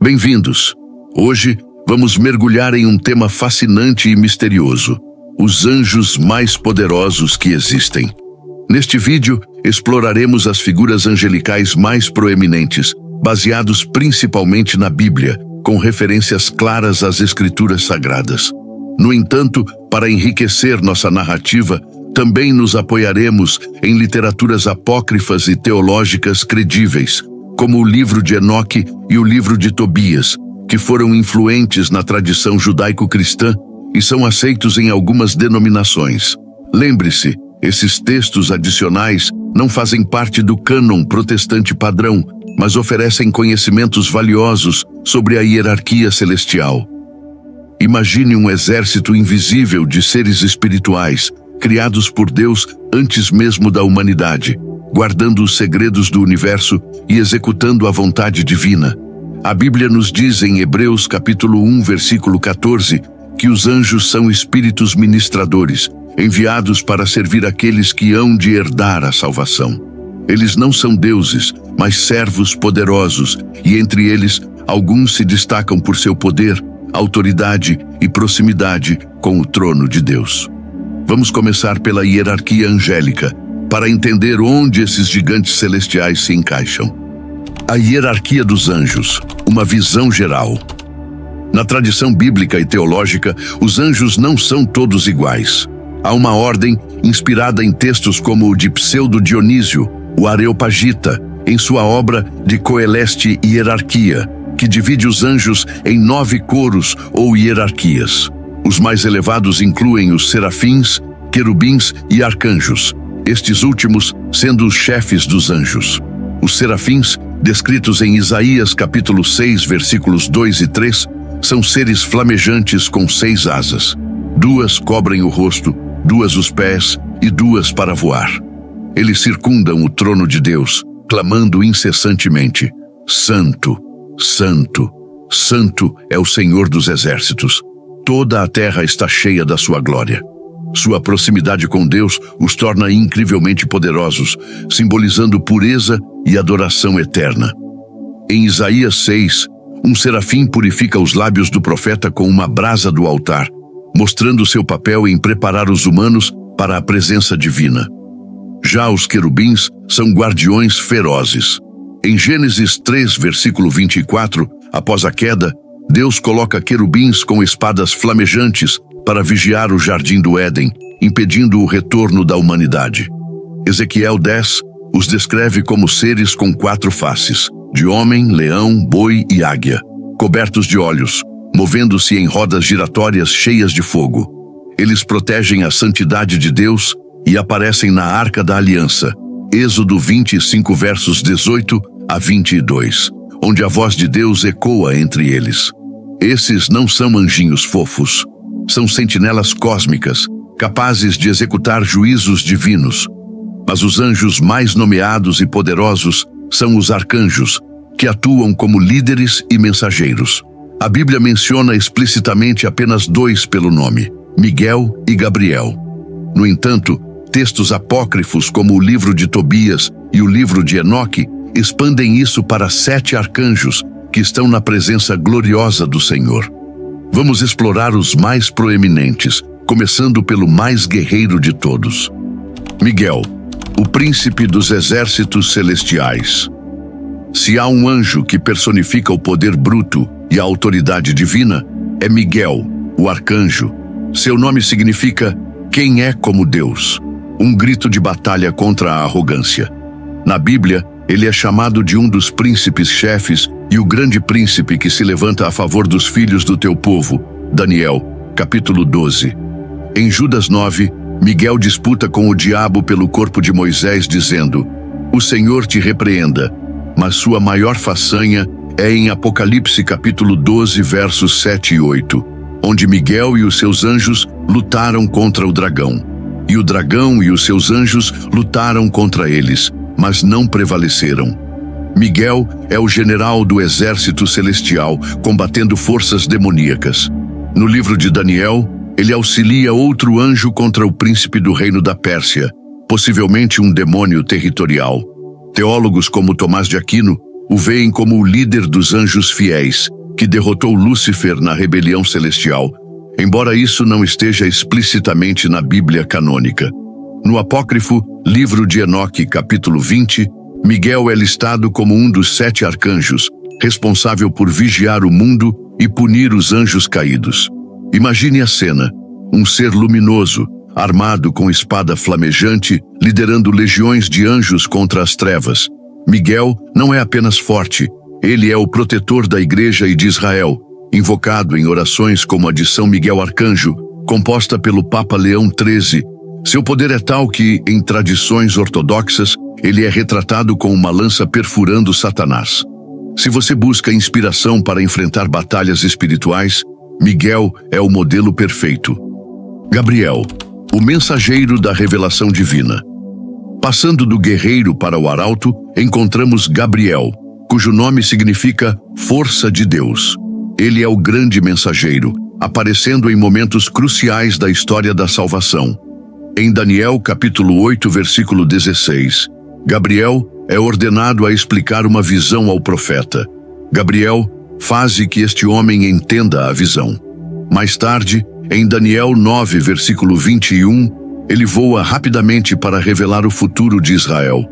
Bem-vindos! Hoje vamos mergulhar em um tema fascinante e misterioso: os anjos mais poderosos que existem. Neste vídeo, exploraremos as figuras angelicais mais proeminentes, baseados principalmente na Bíblia, com referências claras às Escrituras Sagradas. No entanto, para enriquecer nossa narrativa, também nos apoiaremos em literaturas apócrifas e teológicas credíveis, como o livro de Enoque e o livro de Tobias, que foram influentes na tradição judaico-cristã e são aceitos em algumas denominações. Lembre-se, esses textos adicionais não fazem parte do cânon protestante padrão, mas oferecem conhecimentos valiosos sobre a hierarquia celestial. Imagine um exército invisível de seres espirituais, criados por Deus antes mesmo da humanidade, guardando os segredos do universo e executando a vontade divina. A Bíblia nos diz em Hebreus capítulo 1, versículo 14, que os anjos são espíritos ministradores, enviados para servir aqueles que hão de herdar a salvação. Eles não são deuses, mas servos poderosos, e entre eles, alguns se destacam por seu poder, autoridade e proximidade com o trono de Deus. Vamos começar pela hierarquia angélica, para entender onde esses gigantes celestiais se encaixam. A hierarquia dos anjos, uma visão geral. Na tradição bíblica e teológica, os anjos não são todos iguais. Há uma ordem inspirada em textos como o de Pseudo-Dionísio, o Areopagita, em sua obra de Coeleste Hierarquia, que divide os anjos em 9 coros ou hierarquias. Os mais elevados incluem os serafins, querubins e arcanjos, estes últimos sendo os chefes dos anjos. Os serafins, descritos em Isaías capítulo 6, versículos 2 e 3, são seres flamejantes com 6 asas. 2 cobrem o rosto, 2 os pés e 2 para voar. Eles circundam o trono de Deus, clamando incessantemente: Santo, Santo, Santo é o Senhor dos exércitos. Toda a terra está cheia da sua glória. Sua proximidade com Deus os torna incrivelmente poderosos, simbolizando pureza e adoração eterna. Em Isaías 6, um serafim purifica os lábios do profeta com uma brasa do altar, mostrando seu papel em preparar os humanos para a presença divina. Já os querubins são guardiões ferozes. Em Gênesis 3, versículo 24, após a queda, Deus coloca querubins com espadas flamejantes para vigiar o jardim do Éden, impedindo o retorno da humanidade. Ezequiel 10 os descreve como seres com 4 faces, de homem, leão, boi e águia, cobertos de olhos, movendo-se em rodas giratórias cheias de fogo. Eles protegem a santidade de Deus e aparecem na Arca da Aliança, Êxodo 25, versos 18 a 22, onde a voz de Deus ecoa entre eles. Esses não são anjinhos fofos. São sentinelas cósmicas, capazes de executar juízos divinos. Mas os anjos mais nomeados e poderosos são os arcanjos, que atuam como líderes e mensageiros. A Bíblia menciona explicitamente apenas 2 pelo nome, Miguel e Gabriel. No entanto, textos apócrifos como o livro de Tobias e o livro de Enoque expandem isso para 7 arcanjos que estão na presença gloriosa do Senhor. Vamos explorar os mais proeminentes, começando pelo mais guerreiro de todos. Miguel, o príncipe dos exércitos celestiais. Se há um anjo que personifica o poder bruto e a autoridade divina, é Miguel, o arcanjo. Seu nome significa quem é como Deus, um grito de batalha contra a arrogância. Na Bíblia, ele é chamado de um dos príncipes chefes e o grande príncipe que se levanta a favor dos filhos do teu povo. Daniel, capítulo 12. Em Judas 9, Miguel disputa com o diabo pelo corpo de Moisés, dizendo: O Senhor te repreenda. Mas sua maior façanha é em Apocalipse capítulo 12, versos 7 e 8, onde Miguel e os seus anjos lutaram contra o dragão. E o dragão e os seus anjos lutaram contra eles, mas não prevaleceram. Miguel é o general do exército celestial, combatendo forças demoníacas. No livro de Daniel, ele auxilia outro anjo contra o príncipe do reino da Pérsia, possivelmente um demônio territorial. Teólogos como Tomás de Aquino o veem como o líder dos anjos fiéis, que derrotou Lúcifer na rebelião celestial, embora isso não esteja explicitamente na Bíblia canônica. No apócrifo Livro de Enoque, capítulo 20, Miguel é listado como um dos 7 arcanjos, responsável por vigiar o mundo e punir os anjos caídos. Imagine a cena: um ser luminoso, armado com espada flamejante, liderando legiões de anjos contra as trevas. Miguel não é apenas forte, ele é o protetor da Igreja e de Israel, invocado em orações como a de São Miguel Arcanjo, composta pelo Papa Leão XIII. Seu poder é tal que, em tradições ortodoxas, ele é retratado com uma lança perfurando Satanás. Se você busca inspiração para enfrentar batalhas espirituais, Miguel é o modelo perfeito. Gabriel, o mensageiro da revelação divina. Passando do guerreiro para o arauto, encontramos Gabriel, cujo nome significa Força de Deus. Ele é o grande mensageiro, aparecendo em momentos cruciais da história da salvação. Em Daniel capítulo 8, versículo 16, Gabriel é ordenado a explicar uma visão ao profeta. Gabriel faze que este homem entenda a visão. Mais tarde, em Daniel 9, versículo 21, ele voa rapidamente para revelar o futuro de Israel.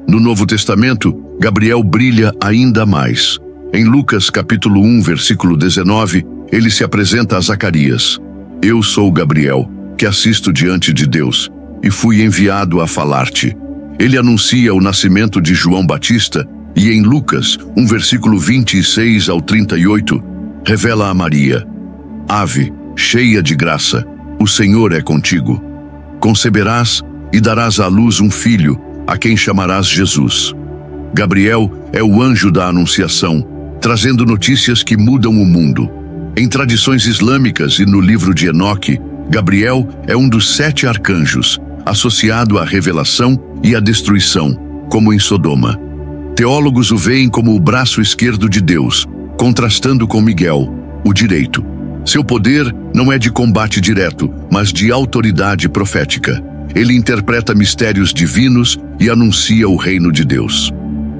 No Novo Testamento, Gabriel brilha ainda mais. Em Lucas capítulo 1, versículo 19, ele se apresenta a Zacarias. Eu sou Gabriel, que assisto diante de Deus, e fui enviado a falar-te. Ele anuncia o nascimento de João Batista e em Lucas, 1 versículo 26 ao 38, revela a Maria: Ave, cheia de graça, o Senhor é contigo. Conceberás e darás à luz um filho, a quem chamarás Jesus. Gabriel é o anjo da anunciação, trazendo notícias que mudam o mundo. Em tradições islâmicas e no livro de Enoque, Gabriel é um dos 7 arcanjos, associado à revelação e à destruição, como em Sodoma. Teólogos o veem como o braço esquerdo de Deus, contrastando com Miguel, o direito. Seu poder não é de combate direto, mas de autoridade profética. Ele interpreta mistérios divinos e anuncia o reino de Deus.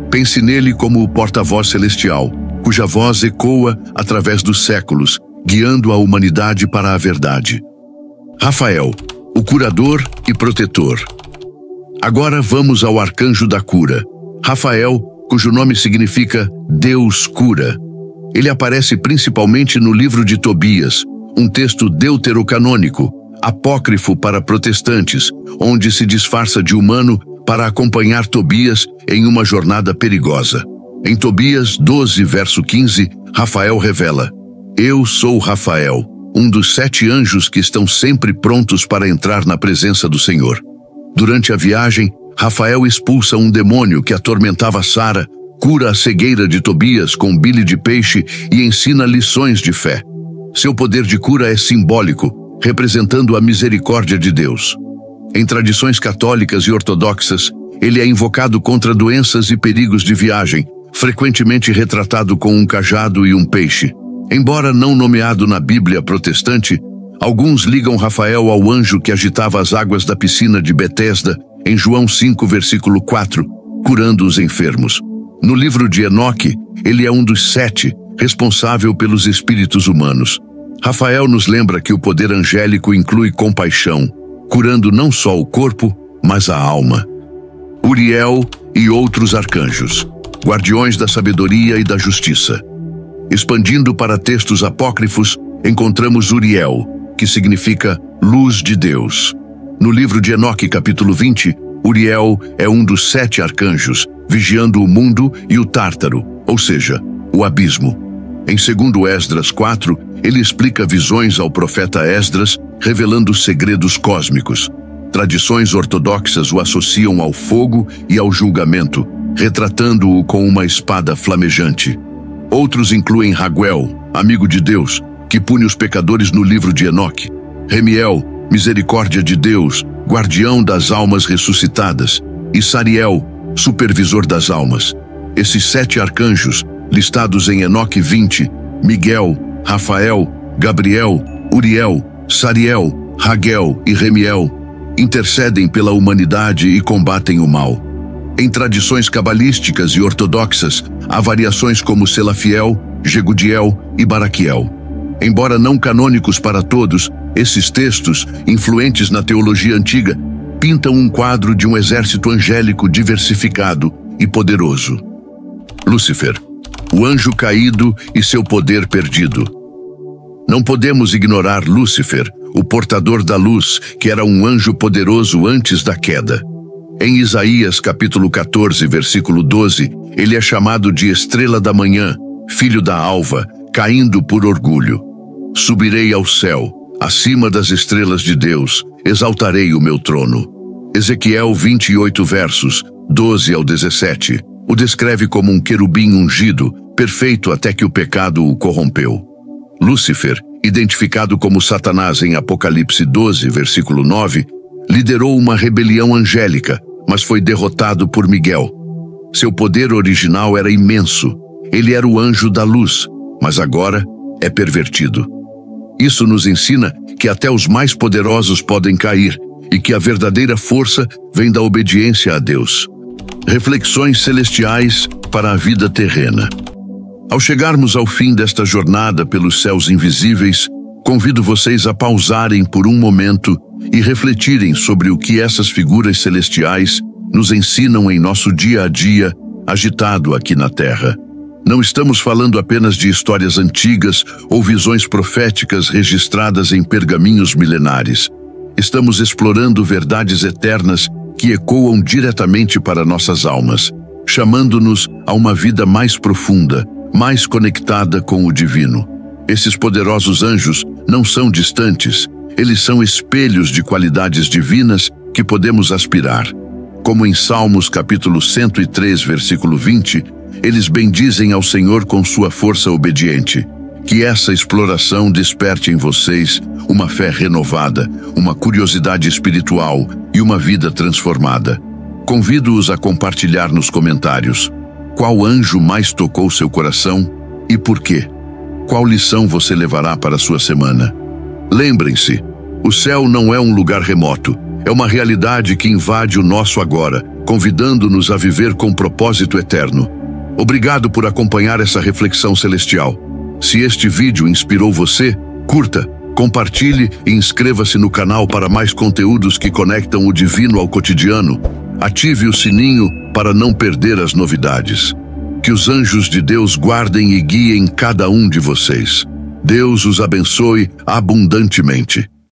Pense nele como o porta-voz celestial, cuja voz ecoa através dos séculos, guiando a humanidade para a verdade. Rafael, o curador e protetor. Agora vamos ao arcanjo da cura, Rafael, cujo nome significa Deus cura. Ele aparece principalmente no livro de Tobias, um texto deuterocanônico, apócrifo para protestantes, onde se disfarça de humano para acompanhar Tobias em uma jornada perigosa. Em Tobias 12, verso 15, Rafael revela: Eu sou Rafael, um dos 7 anjos que estão sempre prontos para entrar na presença do Senhor. Durante a viagem, Rafael expulsa um demônio que atormentava Sara, cura a cegueira de Tobias com bile de peixe e ensina lições de fé. Seu poder de cura é simbólico, representando a misericórdia de Deus. Em tradições católicas e ortodoxas, ele é invocado contra doenças e perigos de viagem, frequentemente retratado com um cajado e um peixe. Embora não nomeado na Bíblia protestante, alguns ligam Rafael ao anjo que agitava as águas da piscina de Betesda, em João 5, versículo 4, curando os enfermos. No livro de Enoque, ele é um dos 7, responsável pelos espíritos humanos. Rafael nos lembra que o poder angélico inclui compaixão, curando não só o corpo, mas a alma. Uriel e outros arcanjos, guardiões da sabedoria e da justiça. Expandindo para textos apócrifos, encontramos Uriel, que significa luz de Deus. No livro de Enoque, capítulo 20, Uriel é um dos 7 arcanjos, vigiando o mundo e o Tártaro, ou seja, o abismo. Em 2 Esdras 4, ele explica visões ao profeta Esdras, revelando segredos cósmicos. Tradições ortodoxas o associam ao fogo e ao julgamento, retratando-o com uma espada flamejante. Outros incluem Raguel, amigo de Deus, que pune os pecadores no livro de Enoque. Remiel, misericórdia de Deus, guardião das almas ressuscitadas. E Sariel, supervisor das almas. Esses 7 arcanjos, listados em Enoque 20, Miguel, Rafael, Gabriel, Uriel, Sariel, Raguel e Remiel, intercedem pela humanidade e combatem o mal. Em tradições cabalísticas e ortodoxas, há variações como Selafiel, Jegudiel e Baraquiel. Embora não canônicos para todos, esses textos, influentes na teologia antiga, pintam um quadro de um exército angélico diversificado e poderoso. Lúcifer, o anjo caído e seu poder perdido. Não podemos ignorar Lúcifer, o portador da luz, que era um anjo poderoso antes da queda. Em Isaías capítulo 14, versículo 12, ele é chamado de estrela da manhã, filho da alva, caindo por orgulho. Subirei ao céu, acima das estrelas de Deus, exaltarei o meu trono. Ezequiel 28 versos, 12 ao 17, o descreve como um querubim ungido, perfeito até que o pecado o corrompeu. Lúcifer, identificado como Satanás em Apocalipse 12, versículo 9, liderou uma rebelião angélica, mas foi derrotado por Miguel. Seu poder original era imenso. Ele era o anjo da luz, mas agora é pervertido. Isso nos ensina que até os mais poderosos podem cair e que a verdadeira força vem da obediência a Deus. Reflexões celestiais para a vida terrena. Ao chegarmos ao fim desta jornada pelos céus invisíveis, convido vocês a pausarem por um momento e refletirem sobre o que essas figuras celestiais nos ensinam em nosso dia a dia, agitado aqui na Terra. Não estamos falando apenas de histórias antigas ou visões proféticas registradas em pergaminhos milenares. Estamos explorando verdades eternas que ecoam diretamente para nossas almas, chamando-nos a uma vida mais profunda, mais conectada com o divino. Esses poderosos anjos não são distantes, eles são espelhos de qualidades divinas que podemos aspirar. Como em Salmos capítulo 103, versículo 20, eles bendizem ao Senhor com sua força obediente. Que essa exploração desperte em vocês uma fé renovada, uma curiosidade espiritual e uma vida transformada. Convido-os a compartilhar nos comentários. Qual anjo mais tocou seu coração e por quê? Qual lição você levará para a sua semana? Lembrem-se, o céu não é um lugar remoto, é uma realidade que invade o nosso agora, convidando-nos a viver com propósito eterno. Obrigado por acompanhar essa reflexão celestial. Se este vídeo inspirou você, curta, compartilhe e inscreva-se no canal para mais conteúdos que conectam o divino ao cotidiano. Ative o sininho para não perder as novidades. Que os anjos de Deus guardem e guiem cada um de vocês. Deus os abençoe abundantemente.